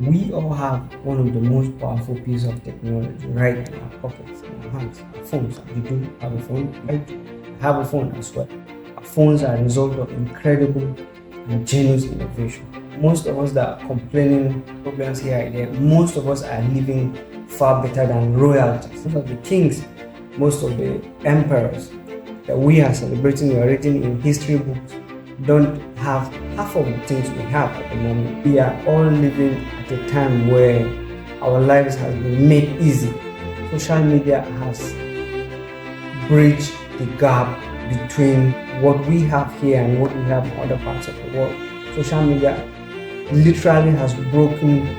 We all have one of the most powerful pieces of technology right in our pockets, in our hands, our phones. You do have a phone, I do have a phone as well. Our phones are a result of incredible and genuine innovation. Most of us that are complaining problems here and there, most of us are living far better than royalties. Most of the kings, most of the emperors that we are celebrating or written in history books don't have half of the things we have at the moment. We are all living at a time where our lives has been made easy. Social media has bridged the gap between what we have here and what we have in other parts of the world. Social media literally has broken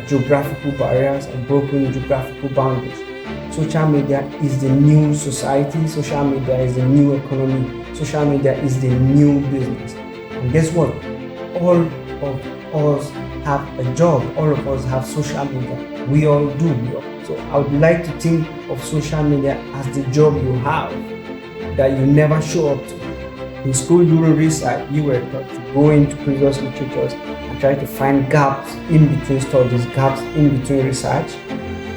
geographical barriers and broken geographical boundaries. Social media is the new society. Social media is the new economy. Social media is the new business. And guess what? All of us have a job. All of us have social media. We all do. So I would like to think of social media as the job you have that you never show up to. In school during research, you were taught to go into previous literatures and try to find gaps in between studies, gaps in between research.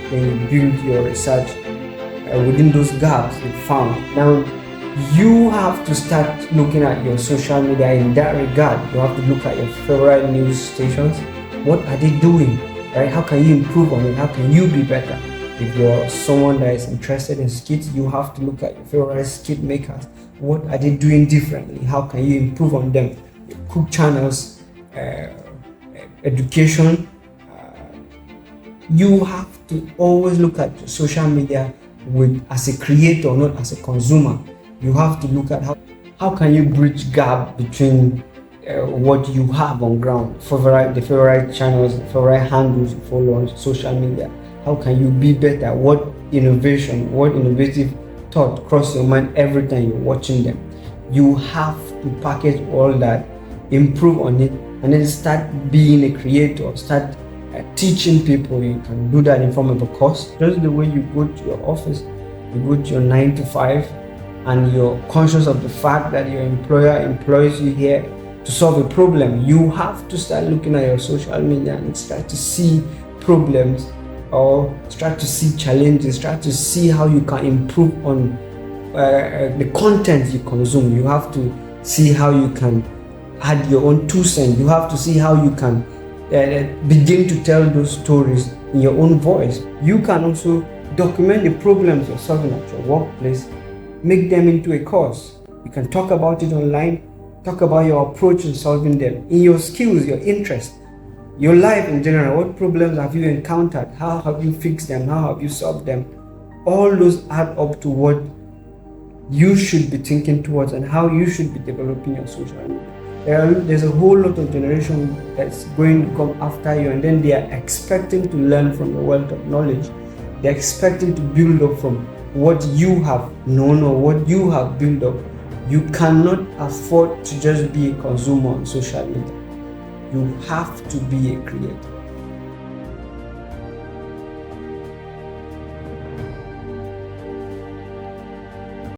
Then you build your research within those gaps you found. Now you have to start looking at your social media in that regard. You have to look at your favorite news stations. What are they doing? Right? How can you improve on it? How can you be better? If you're someone that is interested in skits, you have to look at your favorite skit makers. What are they doing differently? How can you improve on them? Your cook channels, education. You have to always look at your social media as a creator, not as a consumer. You have to look at how can you bridge gap between what you have on ground, the favorite channels, the favorite handles you follow on social media. How can you be better? What innovative thought cross your mind every time you're watching them? You have to package all that, improve on it, and then start being a creator, start teaching people. You can do that in form of a course. Just the way you go to your office, you go to your 9 to 5, and you're conscious of the fact that your employer employs you here to solve a problem. You have to start looking at your social media and start to see problems or start to see challenges, start to see how you can improve on the content you consume. You have to see how you can add your own 2 cents. You have to see how you can begin to tell those stories in your own voice. You can also document the problems you're solving at your workplace, make them into a course. You can talk about it online, talk about your approach in solving them, in your skills, your interests, your life in general. What problems have you encountered? How have you fixed them? How have you solved them? All those add up to what you should be thinking towards and how you should be developing your social media. There's a whole lot of generation that's going to come after you, and then they are expecting to learn from your wealth of knowledge. They're expecting to build up from what you have known or what you have built up. You cannot afford to just be a consumer on social media. You have to be a creator.